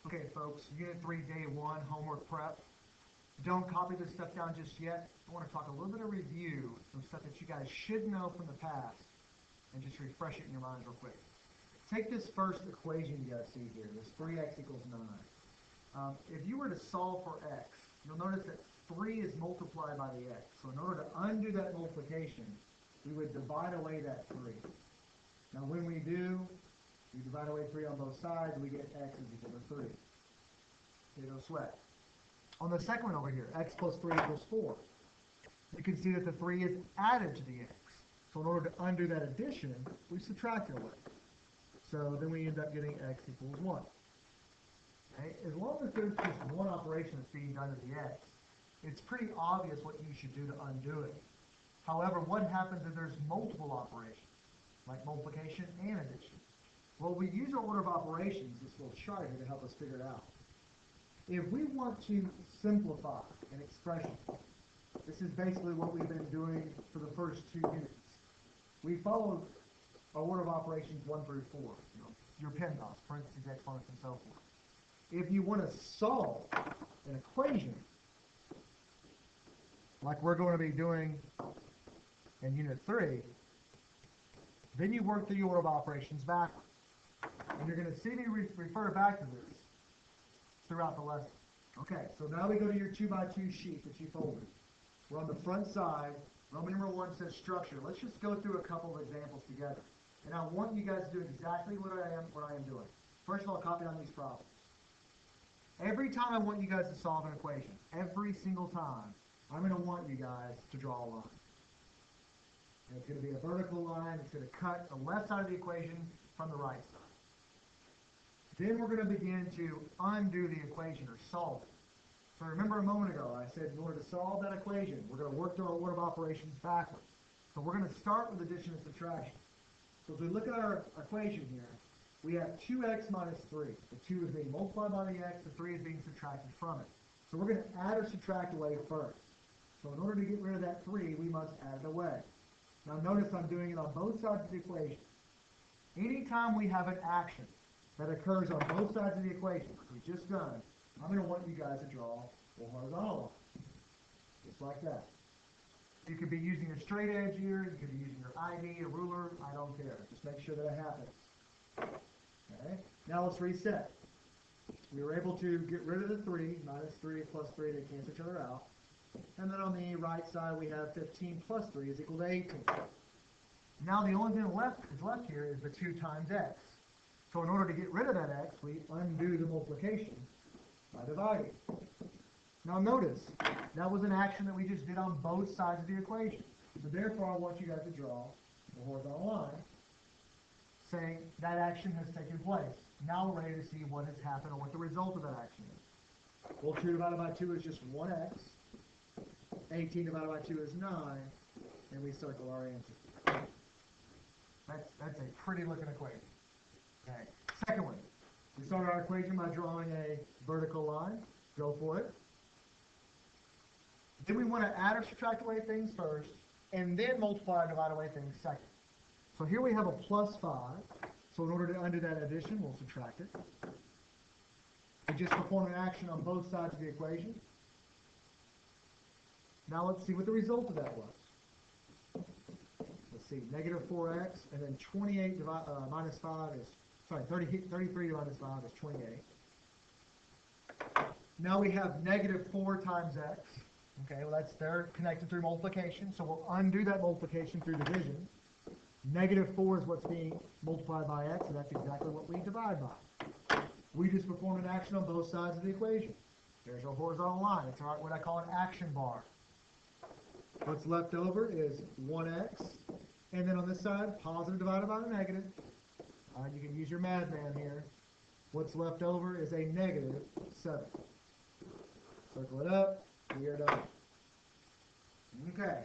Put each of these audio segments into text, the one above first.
Okay, folks, Unit 3, Day 1, homework prep. Don't copy this stuff down just yet. I want to talk a little bit of review, some stuff that you guys should know from the past, and just refresh it in your minds real quick. Take this first equation you guys see here, this 3x equals 9. If you were to solve for x, you'll notice that 3 is multiplied by the x. So in order to undo that multiplication, we would divide away that 3. Now when we do, we divide away 3 on both sides, we get x is equal to 3. Okay, no sweat. On the second one over here, x plus 3 equals 4. You can see that the 3 is added to the x. So in order to undo that addition, we subtract it away. So then we end up getting x equals 1. Okay? As long as there's just one operation that's being done to the x, it's pretty obvious what you should do to undo it. However, what happens if there's multiple operations, like multiplication and addition? Well, we use our order of operations, this little chart here, to help us figure it out. If we want to simplify an expression, this is basically what we've been doing for the first 2 units. We follow our order of operations 1 through 4, your PEMDAS, parentheses, exponents, and so forth. If you want to solve an equation, like we're going to be doing in Unit 3, then you work through your order of operations backwards. And you're going to see me refer back to this throughout the lesson. Okay, so now we go to your 2x2 sheet that you folded. We're on the front side. Roman number 1 says structure. Let's just go through a couple of examples together. And I want you guys to do exactly what I am doing. First of all, copy on these problems. Every time I want you guys to solve an equation, every single time, I'm going to want you guys to draw a line. And it's going to be a vertical line. It's going to cut the left side of the equation from the right side. Then we're going to begin to undo the equation or solve it. So remember a moment ago, I said in order to solve that equation, we're going to work through our order of operations backwards. So we're going to start with addition and subtraction. So if we look at our equation here, we have 2x minus 3. The 2 is being multiplied by the x, the 3 is being subtracted from it. So we're going to add or subtract away first. So in order to get rid of that 3, we must add it away. Now notice I'm doing it on both sides of the equation. Anytime we have an action that occurs on both sides of the equation, we just done, I'm going to want you guys to draw a horizontal line, just like that. You could be using a straight edge here, you could be using your ID, a ruler, I don't care. Just make sure that it happens. Okay, now let's reset. We were able to get rid of the 3, minus 3 plus 3, they cancel each other out. And then on the right side we have 15 plus 3 is equal to 18. Now the only thing is left here is the 2 times x. So in order to get rid of that x, we undo the multiplication by dividing. Now notice, that was an action that we just did on both sides of the equation. So therefore, I want you guys to draw a horizontal line saying that action has taken place. Now we're ready to see what has happened or what the result of that action is. Well, 2 divided by 2 is just 1x. 18 divided by 2 is 9. And we circle our answer. That's a pretty looking equation. Okay. Second one, we start our equation by drawing a vertical line. Go for it. Then we want to add or subtract away things first, and then multiply or divide away things second. So here we have a plus 5. So in order to undo that addition, we'll subtract it. We just perform an action on both sides of the equation. Now let's see what the result of that was. Let's see, negative 4x, and then 28 minus 5 is, 33 minus 5 is 28. Now we have negative 4 times x. Okay, well they're connected through multiplication, so we'll undo that multiplication through division. Negative 4 is what's being multiplied by x, and that's exactly what we divide by. We just performed an action on both sides of the equation. There's our horizontal line. It's what I call an action bar. What's left over is 1x, and then on this side, positive divided by a negative. You can use your madman here. What's left over is a negative 7. Circle it up. We are done. Okay.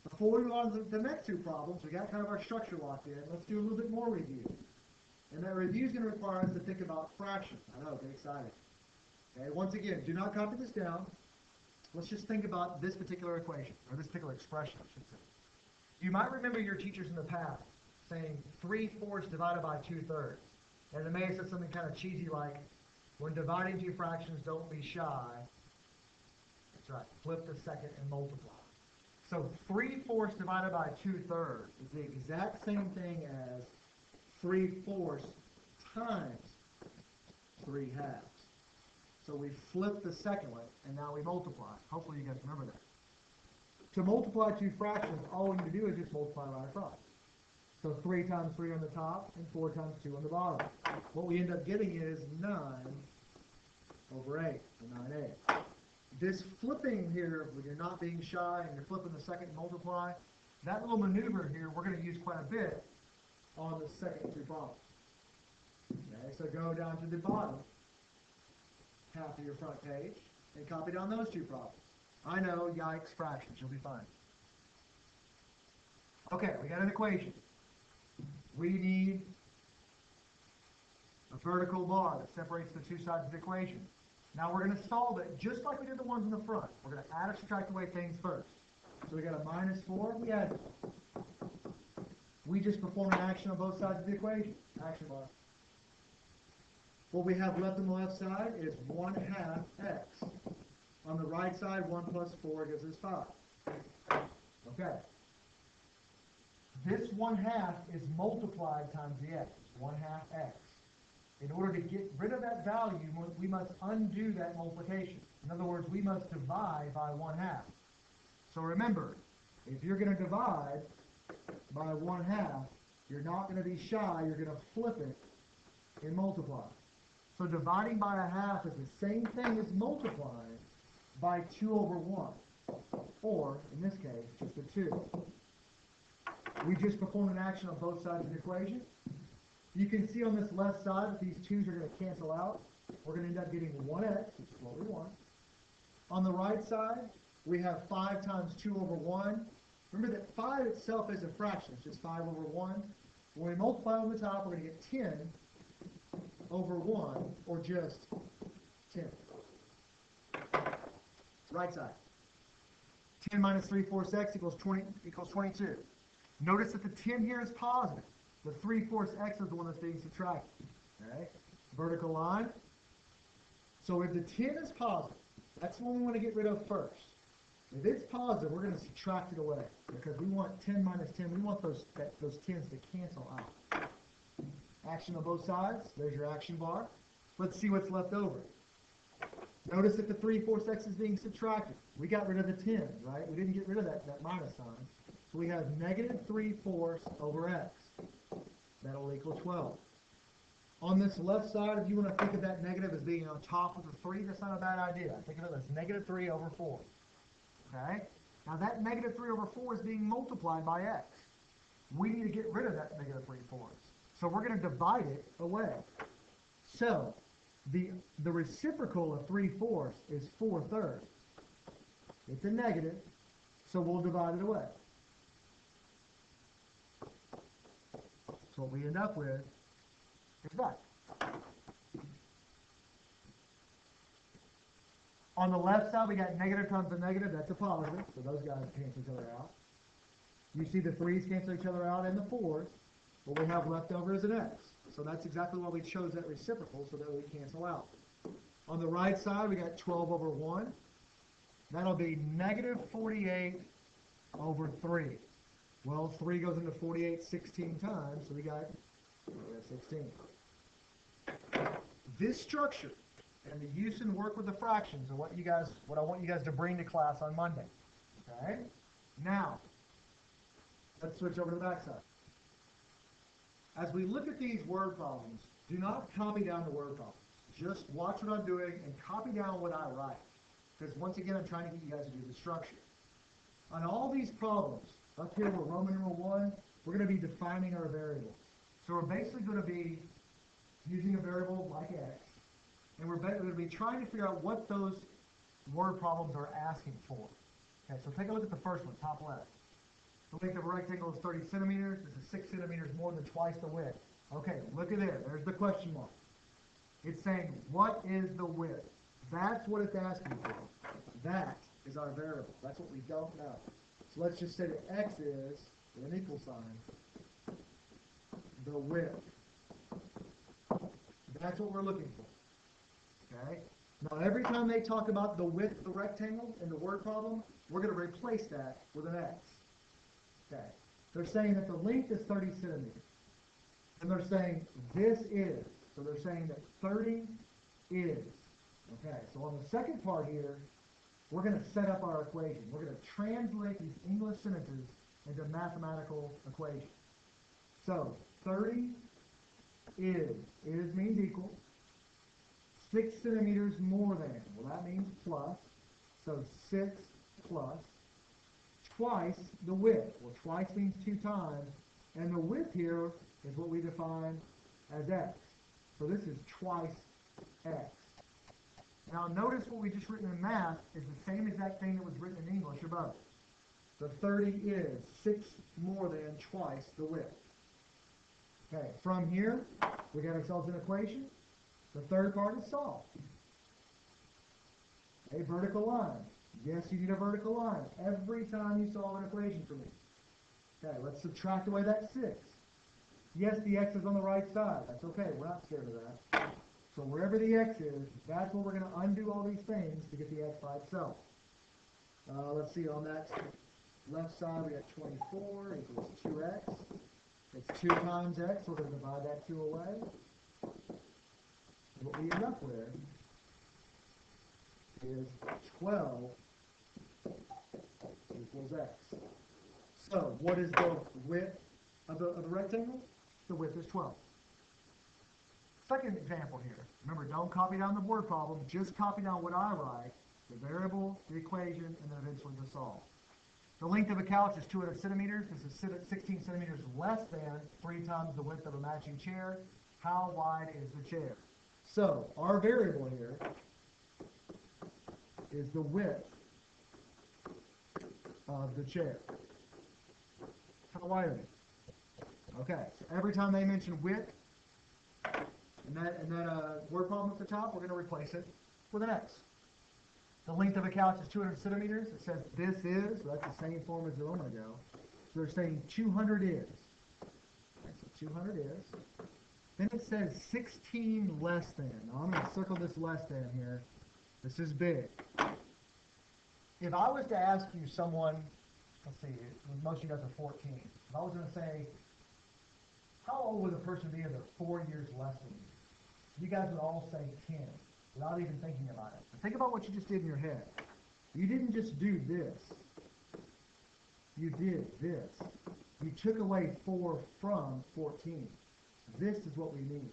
Before we move on to the next 2 problems, we got kind of our structure locked in. Let's do a little bit more review. And that review is going to require us to think about fractions. I know, get excited. Okay, once again, do not copy this down. Let's just think about this particular equation, or this particular expression, I should say. You might remember your teachers in the past saying 3/4 divided by 2/3. And they may have said something kind of cheesy like When dividing two fractions, don't be shy. That's right. Flip the second and multiply. So 3/4 divided by 2/3 is the exact same thing as 3/4 times 3/2. So we flip the second one, and now we multiply. Hopefully you guys remember that. To multiply two fractions, all we need to do is just multiply right across. So 3 times 3 on the top, and 4 times 2 on the bottom. What we end up getting is 9/8, or 9/8. This flipping here, when you're not being shy and you're flipping the second and multiply, that little maneuver here, we're going to use quite a bit on the second two problems. Okay, so go down to the bottom half of your front page and copy down those two problems. I know, yikes, fractions, you'll be fine. Okay, we got an equation. We need a vertical bar that separates the two sides of the equation. Now we're going to solve it just like we did the ones in the front. We're going to add or subtract away things first. So we got a -4, we add it. We just perform an action on both sides of the equation. Action bar. What we have left on the left side is 1/2 x. On the right side, 1 plus 4 gives us 5. Okay. This 1/2 is multiplied times the x, 1/2 x. In order to get rid of that value, we must undo that multiplication. In other words, we must divide by 1/2. So remember, if you're going to divide by 1/2, you're not going to be shy, you're going to flip it and multiply. So dividing by 1/2 is the same thing as multiplying by 2/1, or, in this case, just a 2. We just performed an action on both sides of the equation. You can see on this left side that these 2's are going to cancel out. We're going to end up getting 1x, which is what we want. On the right side, we have 5 times 2/1. Remember that 5 itself is a fraction. It's just 5/1. When we multiply on the top, we're going to get 10/1, or just 10. Right side. 10 minus 3/4 x equals 22. Notice that the 10 here is positive. The 3/4 x is the one that's being subtracted. Okay? Vertical line. So if the 10 is positive, that's the one we want to get rid of first. If it's positive, we're going to subtract it away because we want 10 minus 10. We want those 10s to cancel out. Action on both sides. There's your action bar. Let's see what's left over. Notice that the 3/4 x is being subtracted. We got rid of the 10, right? We didn't get rid of that minus sign. So we have -3/4 over x. That'll equal 12. On this left side, if you want to think of that negative as being on top of the 3, that's not a bad idea. Think of it as -3/4. Okay? Now that -3/4 is being multiplied by x. We need to get rid of that -3/4. So we're going to divide it away. So the reciprocal of 3/4 is 4/3. It's a negative, so we'll divide it away. So what we end up with is that. On the left side, we got negative times a negative. That's a positive, so those guys cancel each other out. You see the 3's cancel each other out and the 4's. What we have left over is an x. So that's exactly why we chose that reciprocal, so that we cancel out. On the right side, we got 12/1. That'll be -48/3. Well, 3 goes into 48 16 times, so we got 16. This structure and the use and work with the fractions are what I want you guys to bring to class on Monday. Okay? Now, let's switch over to the back side. As we look at these word problems, do not copy down the word problems. Just watch what I'm doing and copy down what I write. Because once again, I'm trying to get you guys to do the structure. On all these problems, up here with Roman numeral 1, we're going to be defining our variables. So we're basically going to be using a variable like x, and we're going to be trying to figure out what those word problems are asking for. Okay, so take a look at the first one, top left. The length of a rectangle is 30 centimeters. This is 6 centimeters more than twice the width. Okay, look at there. There's the question mark. It's saying, what is the width? That's what it's asking for. That is our variable. That's what we don't know. So let's just say that x is, with an equal sign, the width. That's what we're looking for. Okay? Now, every time they talk about the width of the rectangle in the word problem, we're going to replace that with an x. Okay? They're saying that the length is 30 centimeters. And they're saying this is. So they're saying that 30 is. Okay, so on the second part here, we're going to set up our equation. We're going to translate these English sentences into mathematical equations. So 30 is means equal. 6 centimeters more than. Well, that means plus. So 6 plus twice the width. Well, twice means 2 times. And the width here is what we define as x. So this is twice x. Now notice what we just written in math is the same exact thing that was written in English above. The 30 is 6 more than twice the width. Okay, from here, we got ourselves an equation. The third part is solved. A vertical line. Yes, you need a vertical line every time you solve an equation for me. Okay, let's subtract away that 6. Yes, the x is on the right side. That's okay. We're not scared of that. So wherever the x is, that's where we're going to undo all these things to get the x by itself. Let's see, on that left side, we got 24 equals 2x. It's 2 times x. We're going to divide that 2 away. What we end up with is 12 equals x. So what is the width of the rectangle? The width is 12. Second example here. Remember, don't copy down the word problem. Just copy down what I write, the variable, the equation, and then eventually the solve. The length of a couch is 200 centimeters. This is 16 centimeters less than 3 times the width of a matching chair. How wide is the chair? So our variable here is the width of the chair. How wide is it? Okay, so every time they mention width, and that word problem at the top, we're going to replace it with an x. The length of a couch is 200 centimeters. It says this is, so that's the same form as a moment ago. So they're saying 200 is. Okay, so 200 is. Then it says 16 less than. Now I'm going to circle this less than here. This is big. If I was to ask you someone, let's see, most of you guys are 14. If I was going to say, how old would a person be if they're 4 years less than you? You guys would all say 10, without even thinking about it. But think about what you just did in your head. You didn't just do this. You did this. You took away 4 from 14. This is what we need.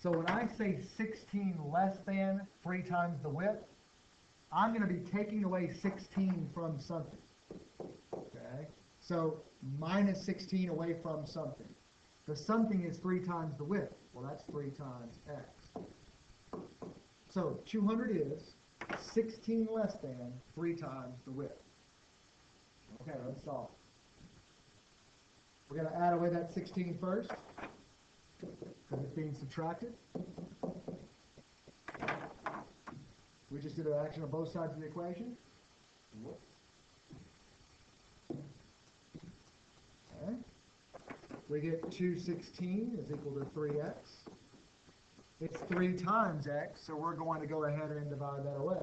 So when I say 16 less than 3 times the width, I'm going to be taking away 16 from something. Okay? So minus 16 away from something. The something is 3 times the width. Well, that's 3 times x. So 200 is 16 less than 3 times the width. Okay, let's solve. We're going to add away that 16 first, because it's being subtracted. We just did an action on both sides of the equation. Whoops. Okay. We get 216 is equal to 3x. It's 3 times x, so we're going to go ahead and divide that away.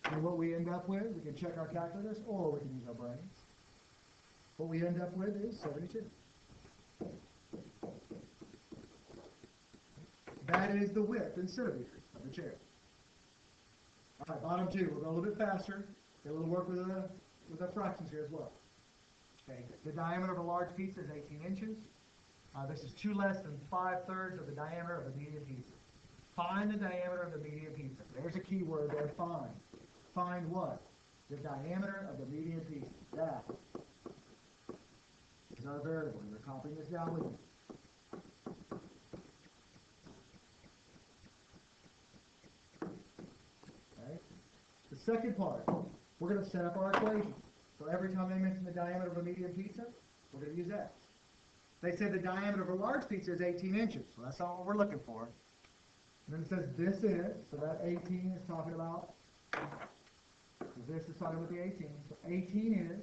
And what we end up with, we can check our calculators, or we can use our brains. What we end up with is 72. That is the width in centimeters of the chair. All right, bottom 2. We'll go a little bit faster. Get a little work with the fractions here as well. Okay, the diameter of a large pizza is 18 inches. This is 2 less than 5/3 of the diameter of a medium pizza. Find the diameter of the medium pizza. There's a key word there, find. Find what? The diameter of the medium pizza. That is our variable. You're copying this down with me. Okay. The second part, we're going to set up our equation. So every time they mention the diameter of a medium pizza, we're going to use x. They say the diameter of a large pizza is 18 inches. So that's not what we're looking for. And then it says this is, so that 18 is talking about, this is talking about the 18. So 18 is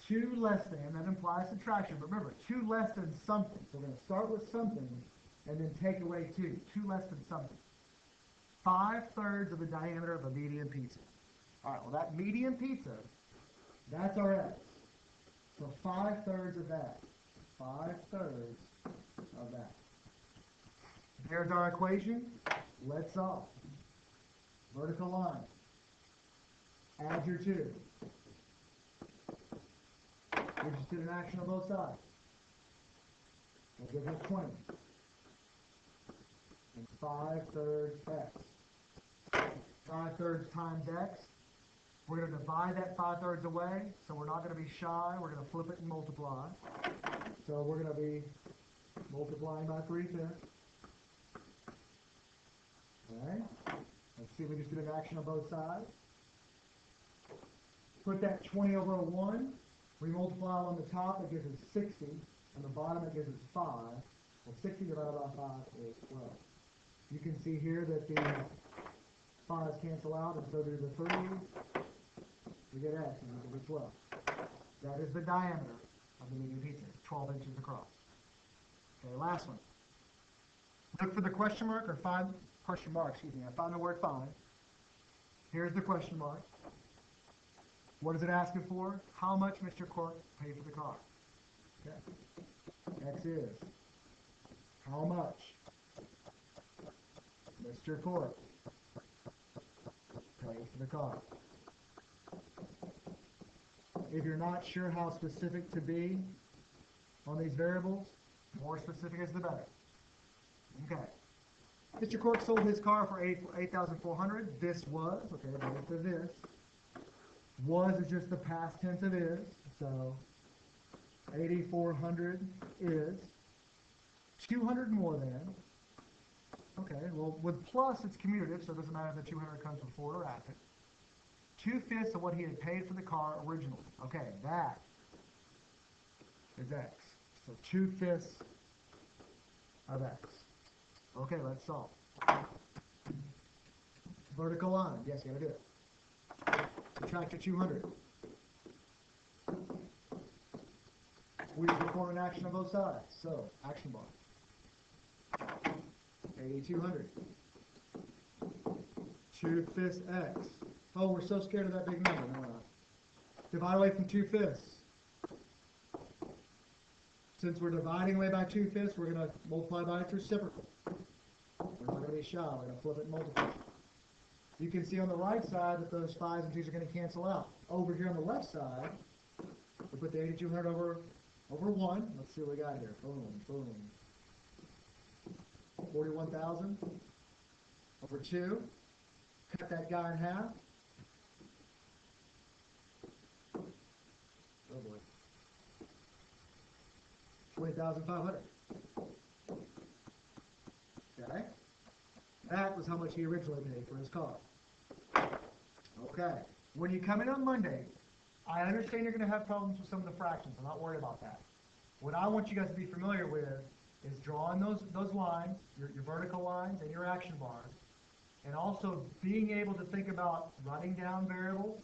2 less than, that implies subtraction, but remember, 2 less than something. So we're going to start with something and then take away 2. 2 less than something. 5/3 of the diameter of a medium pizza. All right, well, that medium pizza, that's our x. So 5/3 of that. 5/3 of that. There's our equation. Let's solve. Vertical line. Add your 2. We're just did an action on both sides. That gives us 20. And 5/3 x. 5/3 times x. We're going to divide that 5/3 away, so we're not going to be shy. We're going to flip it and multiply. So we're going to be multiplying by 3/5. Okay. Let's see if we just did an action on both sides. Put that 20 over a 1. We multiply on the top, it gives us 60. On the bottom, it gives us 5. Well, 60 divided by 5 is 12. You can see here that the 5's cancel out, and so do the 3's. We get x, and it will be 12. That is the diameter of the medium pizza, 12 inches across. Okay, last one. Look for the question mark, or find, question mark, excuse me, I found the word find. Here's the question mark. What is it asking for? How much Mr. Cork paid for the car? Okay. X is how much Mr. Cork paid for the car. If you're not sure how specific to be on these variables, more specific is the better. Okay. Mr. Cork sold his car for $8,400. This was, okay, there's the this. Was is just the past tense of is, so 8,400 is 200 more than. Okay, well, with plus, it's commutative, so it doesn't matter if the 200 comes before or after. 2/5 of what he had paid for the car originally. Okay, that is x. So 2/5 of x. Okay, let's solve. Vertical line. Yes, you gotta do it. Subtract your 200. We perform an action on both sides. So, action bar. 8,200. 2/5 x. Oh, we're so scared of that big number. No, we're not. Divide away from 2/5. Since we're dividing away by 2/5, we're going to multiply by its reciprocal. We're not going to be shy. We're going to flip it and multiply. You can see on the right side that those 5's and 2's are going to cancel out. Over here on the left side, we put the 8,200 over 1. Let's see what we got here. Boom, boom. 41,000 over 2. Cut that guy in half. Oh boy. 20,500. Okay. That was how much he originally paid for his car. Okay. When you come in on Monday, I understand you're going to have problems with some of the fractions. I'm not worried about that. What I want you guys to be familiar with is drawing those lines, your vertical lines and your action bars, and also being able to think about writing down variables,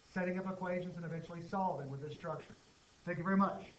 setting up equations, and eventually solving with this structure. Thank you very much.